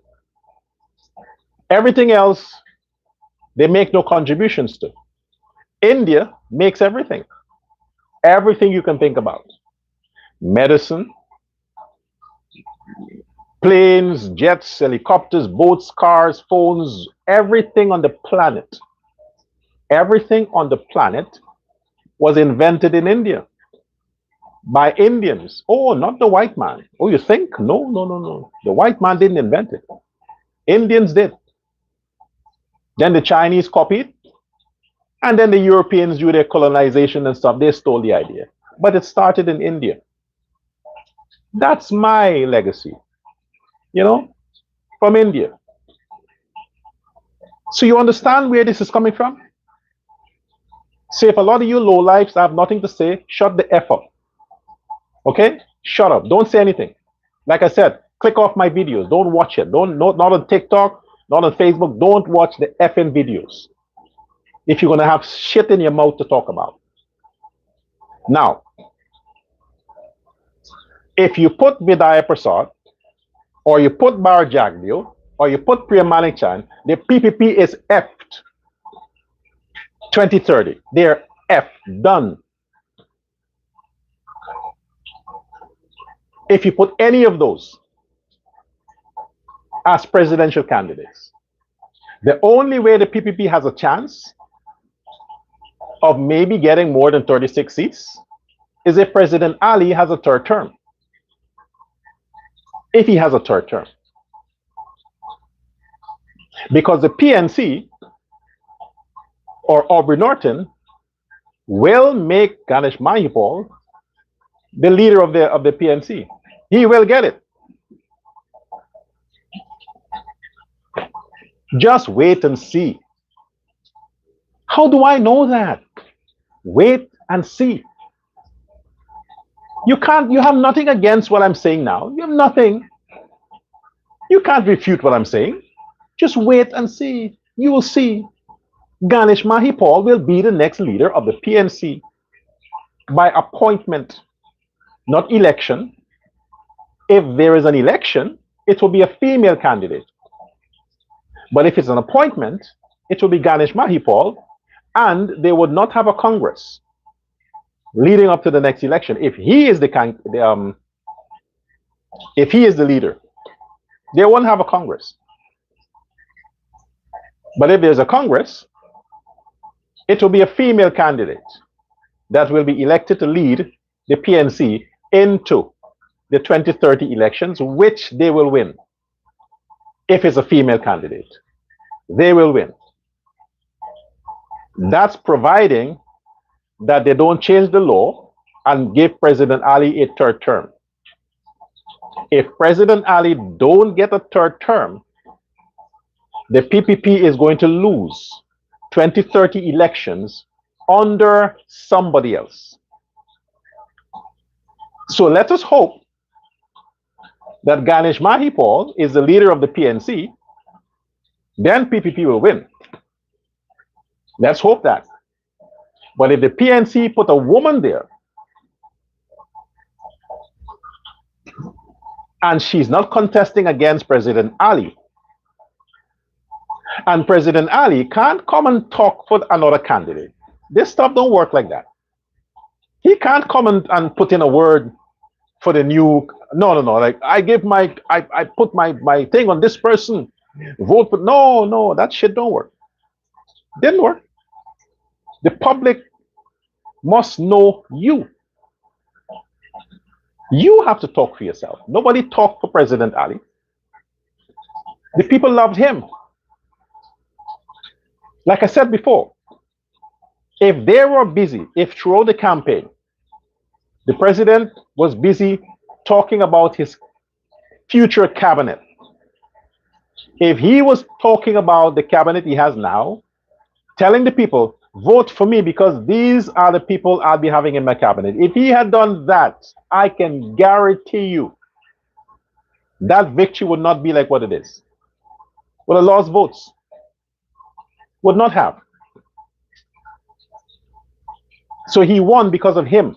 Everything else, they make no contributions to. India makes everything. Everything you can think about. Medicine, planes, jets, helicopters, boats, cars, phones, everything on the planet. Everything on the planet was invented in India by Indians. Oh, not the white man. Oh, you think? No, no, no, no. The white man didn't invent it. Indians did. Then the Chinese copied. And then the Europeans do their colonization and stuff. They stole the idea. But it started in India. That's my legacy, you know, from India. So you understand where this is coming from? So if a lot of you lowlifes have nothing to say, shut the F up. Okay? Shut up. Don't say anything. Like I said, click off my videos. Don't watch it. Not on TikTok, not on Facebook. Don't watch the effing videos if you're going to have shit in your mouth to talk about. Now, if you put Vindhya Persaud, or you put Bar Jagdeo, or you put Priya Manickchand, the PPP is effed. 2030. They're effed. Done. If you put any of those as presidential candidates, the only way the PPP has a chance of maybe getting more than 36 seats is if President Ali has a third term. If he has a third term. Because the PNC or Aubrey Norton will make Ganesh Mahipal the leader of the PNC. He will get it. Just wait and see. How do I know that? Wait and see. You have nothing against what I'm saying now. You have nothing. You can't refute what I'm saying. Just wait and see. You will see. Ganesh Mahipal will be the next leader of the PNC by appointment, not election. If there is an election, it will be a female candidate. But if it's an appointment, it will be Ganesh Mahipal, and they would not have a Congress leading up to the next election. If he is if he is the leader, they won't have a Congress. But if there's a Congress, it will be a female candidate that will be elected to lead the PNC into the 2030 elections, which they will win. If it's a female candidate, they will win. That's providing that they don't change the law and give President Ali a third term. If President Ali don't get a third term, the PPP is going to lose 2030 elections under somebody else. So let us hope that Ganesh Mahipal is the leader of the PNC then PPP will win. Let's hope that. But if the PNC put a woman there and she's not contesting against President Ali, and President Ali can't come and talk for another candidate. This stuff don't work like that. He can't come and put in a word for the new. No. Like I put my thing on this person. Vote for no. That shit don't work. Didn't work. The public must know you. You have to talk for yourself. Nobody talked for President Ali. The people loved him. Like I said before, if they were busy, if throughout the campaign, the president was busy talking about his future cabinet, if he was talking about the cabinet he has now, telling the people, vote for me because these are the people I'll be having in my cabinet. If he had done that, I can guarantee you that victory would not be like what it is. Would have lost votes. Would not have. So he won because of him,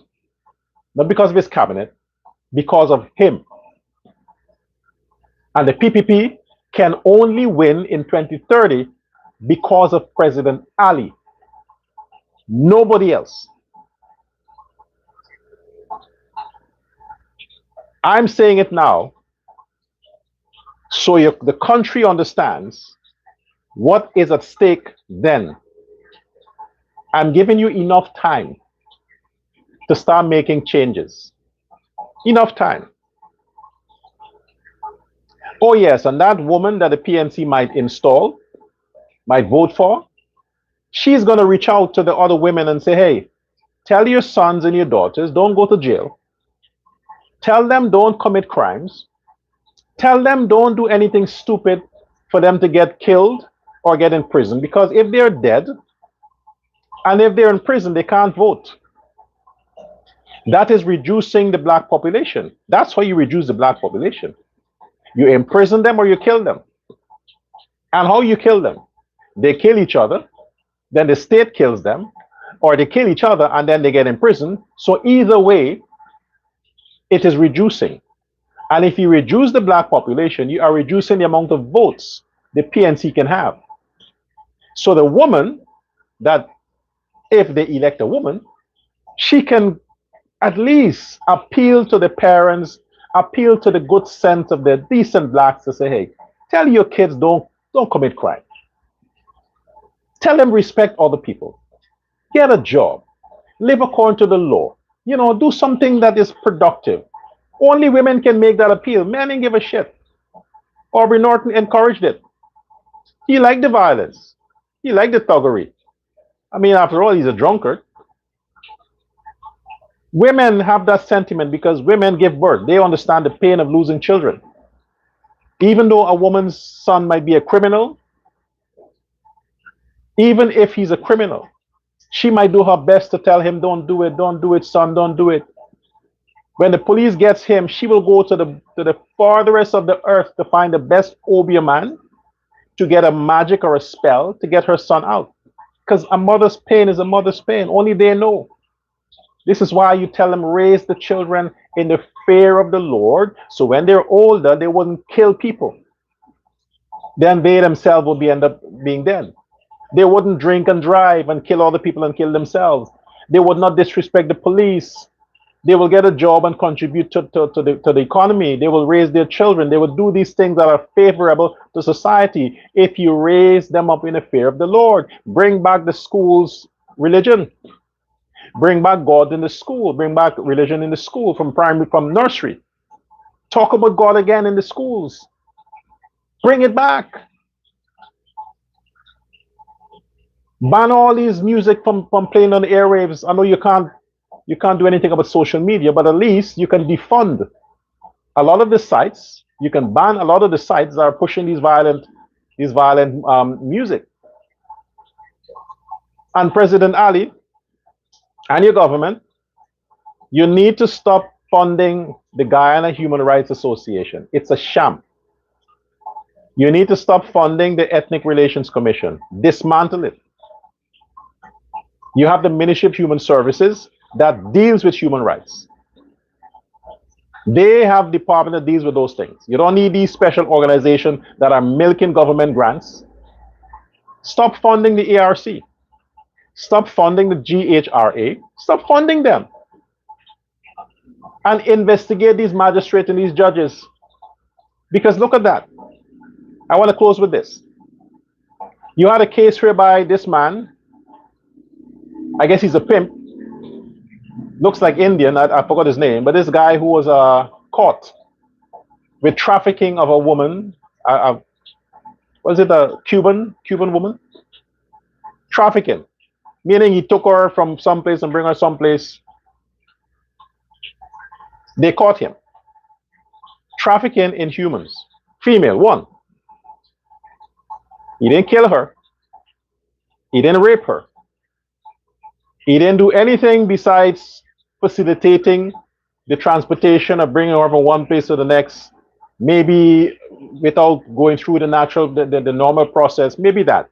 not because of his cabinet, because of him. And the PPP can only win in 2030 because of President Ali. Nobody else. I'm saying it now so the country understands what is at stake then. I'm giving you enough time to start making changes. Enough time. Oh yes, and that woman that the PNC might install, might vote for, she's going to reach out to the other women and say, hey, tell your sons and your daughters, don't go to jail. Tell them don't commit crimes. Tell them don't do anything stupid for them to get killed or get in prison. Because if they're dead and if they're in prison, they can't vote. That is reducing the black population. That's how you reduce the black population. You imprison them or you kill them. And how you kill them? They kill each other, then the state kills them, or they kill each other and then they get in prison. So either way, it is reducing. And if you reduce the black population, you are reducing the amount of votes the PNC can have. So the woman that, if they elect a woman, she can at least appeal to the parents, appeal to the good sense of the decent blacks to say, hey, tell your kids don't commit crime. Tell them respect other people. Get a job. Live according to the law. You know, do something that is productive. Only women can make that appeal. Men ain't give a shit. Aubrey Norton encouraged it. He liked the violence. He liked the thuggery. I mean, after all, he's a drunkard. Women have that sentiment because women give birth. They understand the pain of losing children. Even though a woman's son might be a criminal, even if he's a criminal, she might do her best to tell him, don't do it, son, don't do it. When the police gets him, she will go to the farthest of the earth to find the best obeah man to get a magic or a spell to get her son out. Because a mother's pain is a mother's pain. Only they know. This is why you tell them, raise the children in the fear of the Lord, so when they're older, they wouldn't kill people. Then they themselves will end up being dead. They wouldn't drink and drive and kill other people and kill themselves. They would not disrespect the police. They will get a job and contribute to the economy. They will raise their children. They will do these things that are favorable to society if you raise them up in the fear of the Lord. Bring back the school's religion. Bring back God in the school. Bring back religion in the school from primary, from nursery. Talk about God again in the schools. Bring it back. Ban all these music from playing on the airwaves. I know you can't do anything about social media, but at least you can defund a lot of the sites. You can ban a lot of the sites that are pushing these violent music. And President Ali and your government, you need to stop funding the Guyana Human Rights Association. It's a sham. You need to stop funding the Ethnic Relations Commission. Dismantle it. You have the Ministry of Human Services that deals with human rights. They have department that deals with those things. You don't need these special organizations that are milking government grants. Stop funding the ARC. Stop funding the GHRA. Stop funding them. And investigate these magistrates and these judges. Because look at that. I want to close with this. You had a case whereby this man, I guess he's a pimp, looks like Indian, I forgot his name, but this guy who was caught with trafficking of a woman, was it a Cuban woman? Trafficking, meaning he took her from someplace and bring her someplace. They caught him. Trafficking in humans. Female, one. He didn't kill her. He didn't rape her. He didn't do anything besides facilitating the transportation of bringing her from one place to the next, maybe without going through the natural, the normal process, maybe that.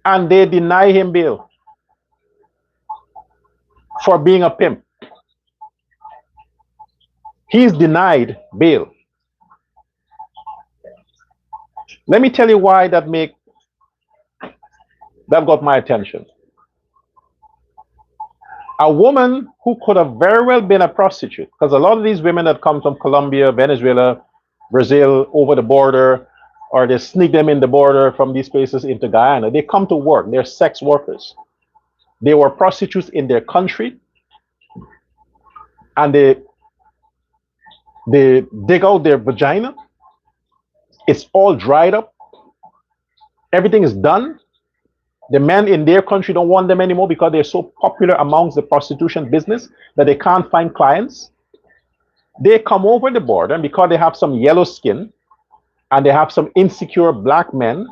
And they deny him bail for being a pimp. He's denied bail. Let me tell you why that got my attention. A woman who could have very well been a prostitute, because a lot of these women that come from Colombia, Venezuela, Brazil, over the border, or they sneak them in the border from these places into Guyana, they come to work. They're sex workers. They were prostitutes in their country, and they dig out their vagina. It's all dried up. Everything is done. The men in their country don't want them anymore because they're so popular amongst the prostitution business that they can't find clients. They come over the border, and because they have some yellow skin and they have some insecure black men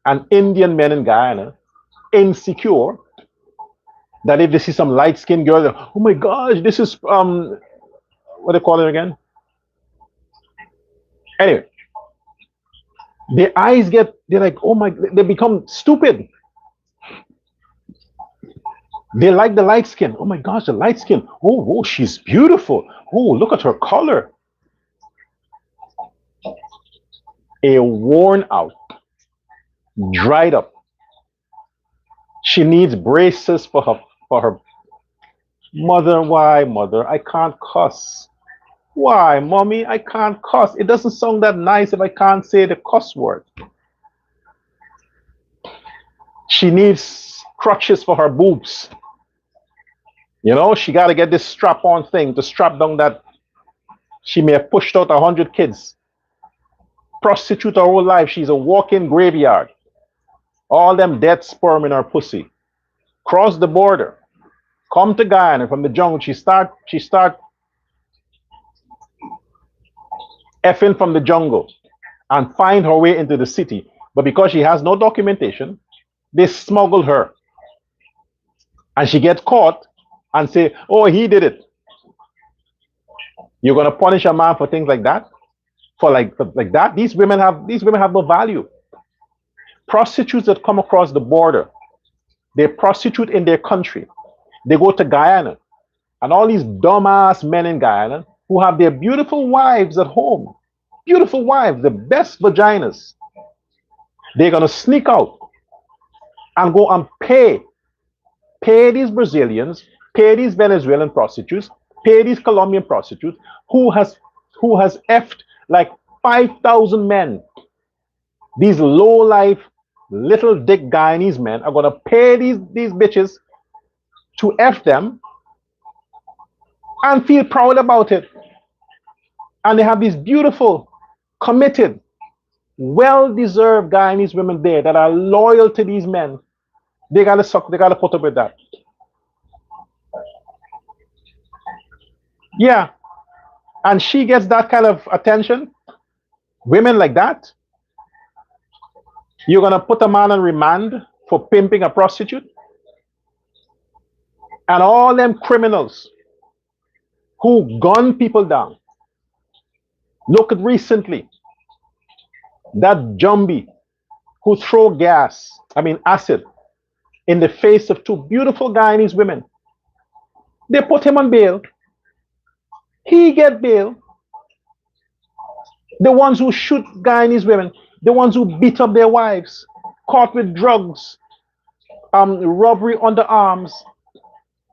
and Indian men in Guyana, insecure, that if they see some light-skinned girl, oh my gosh, this is, what do they call it again? Anyway, their eyes they're like, oh my, they become stupid. They like the light skin. Oh my gosh, the light skin. Oh, she's beautiful. Oh, look at her color. A worn out, dried up. She needs braces for her mother. Why, mother? I can't cuss. Why, mommy? I can't cuss. It doesn't sound that nice if I can't say the cuss word. She needs crutches for her boobs. You know, she got to get this strap-on thing to strap down that she may have pushed out 100 kids. Prostitute her whole life. She's a walking graveyard. All them dead sperm in her pussy. Cross the border. Come to Guyana from the jungle. She start effing from the jungle and find her way into the city. But because she has no documentation, they smuggle her. And she gets caught and say, oh, he did it. You're going to punish a man for things like that? For like that? These women have no value. Prostitutes that come across the border, they prostitute in their country. They go to Guyana. And all these dumbass men in Guyana who have their beautiful wives at home, beautiful wives, the best vaginas, they're going to sneak out and go and pay these Brazilians, pay these Venezuelan prostitutes, pay these Colombian prostitutes who has effed like 5,000 men. These low-life, little dick Guyanese men are going to pay these bitches to F them and feel proud about it. And they have these beautiful, committed, well-deserved Guyanese women there that are loyal to these men. They gotta put up with that. Yeah. And she gets that kind of attention. Women like that. You're gonna put a man on remand for pimping a prostitute? And all them criminals who gun people down. Look at recently, That Jumbie who throw acid, in the face of two beautiful Guyanese women. They put him on bail. He get bail. The ones who shoot Guyanese women, the ones who beat up their wives, caught with drugs, robbery underarms,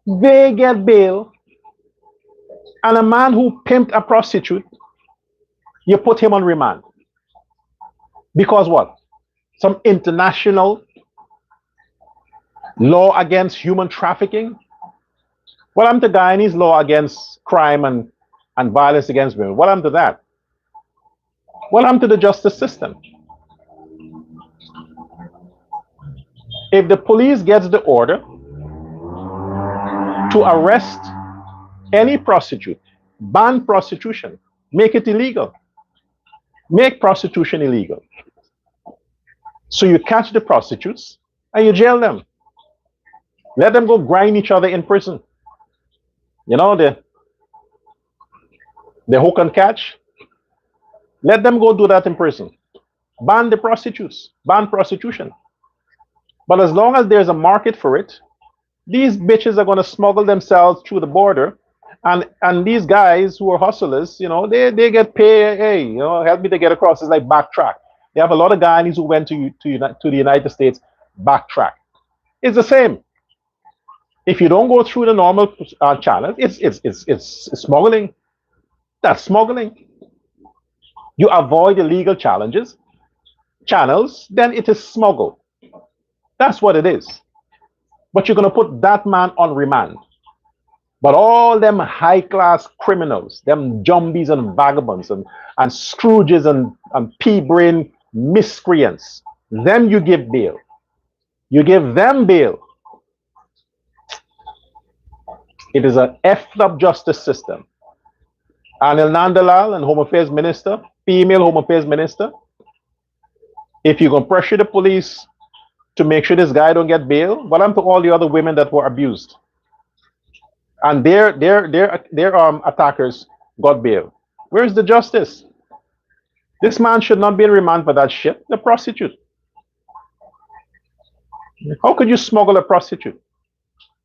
they get bail. And a man who pimped a prostitute, you put him on remand. Because what? Some international law against human trafficking? What happened to Guyanese law against crime and violence against women? What happened to that? What happened to the justice system? If the police gets the order to arrest any prostitute, ban prostitution, make it illegal, make prostitution illegal. So you catch the prostitutes and you jail them. Let them go grind each other in prison. You know, the hook and catch. Let them go do that in prison. Ban the prostitutes, ban prostitution. But as long as there's a market for it, these bitches are going to smuggle themselves through the border. And these guys who are hustlers, you know, they get paid, hey, you know, help me to get across. It's like backtrack. They have a lot of Guyanese who went to the United States, backtrack. It's the same. If you don't go through the normal channels, it's smuggling. That's smuggling. You avoid illegal channels, then it is smuggled. That's what it is. But you're going to put that man on remand. But all them high-class criminals, them jumbies and vagabonds and Scrooges and pea-brain miscreants, them you give bail. You give them bail. It is an effed up justice system. Anil Nandalal and Home Affairs Minister, female Home Affairs Minister, if you're going to pressure the police to make sure this guy don't get bail, what happened to all the other women that were abused? And their attackers got bail. Where's the justice? This man should not be in remand for that shit. The prostitute. How could you smuggle a prostitute?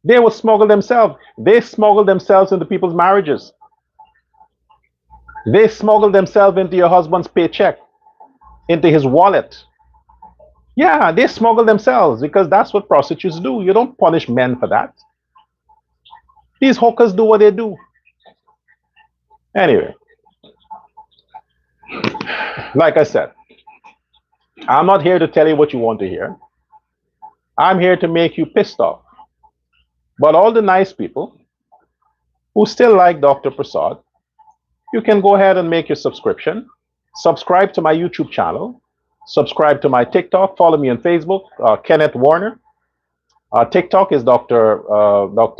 They will smuggle themselves. They smuggle themselves into people's marriages. They smuggle themselves into your husband's paycheck, into his wallet. Yeah, they smuggle themselves because that's what prostitutes do. You don't punish men for that. These hookers do what they do. Anyway, like I said, I'm not here to tell you what you want to hear. I'm here to make you pissed off. But all the nice people who still like Dr. Persaud, you can go ahead and make your subscription. Subscribe to my YouTube channel. Subscribe to my TikTok. Follow me on Facebook, Kenneth Warner. TikTok is Dr.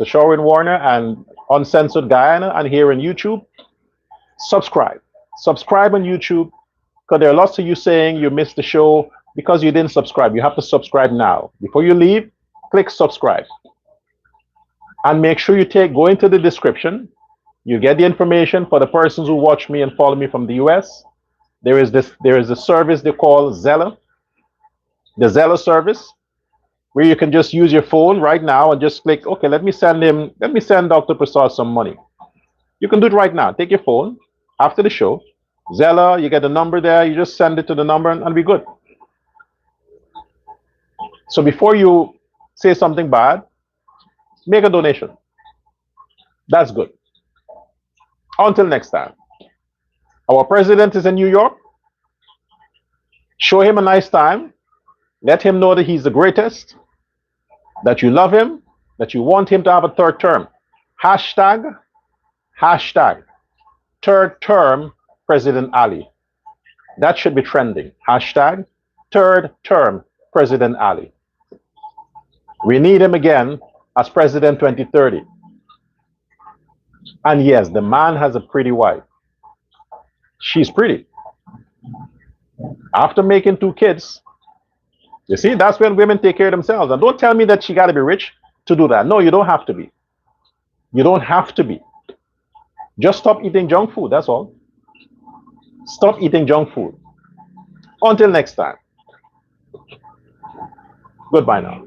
Sherwayne Warner and Uncensored Guyana, and here on YouTube. Subscribe. Subscribe on YouTube, because there are lots of you saying you missed the show because you didn't subscribe. You have to subscribe now. Before you leave, click subscribe. And make sure you go into the description. You get the information for the persons who watch me and follow me from the US. There is a service they call Zella, the Zella service, where you can just use your phone right now and just click, okay, let me send Dr. Persaud some money. You can do it right now. Take your phone after the show, Zella, you get the number there, you just send it to the number and be good. So before you say something bad, make a donation. That's good. Until next time. Our president is in New York. Show him a nice time. Let him know that he's the greatest, that you love him, that you want him to have a third term. Hashtag third term President Ali. That should be trending. Hashtag third term President Ali. We need him again as President 2030. And yes, the man has a pretty wife. She's pretty. After making 2 kids, you see, that's when women take care of themselves. And don't tell me that she got to be rich to do that. No, you don't have to be. You don't have to be. Just stop eating junk food, that's all. Stop eating junk food. Until next time, goodbye now.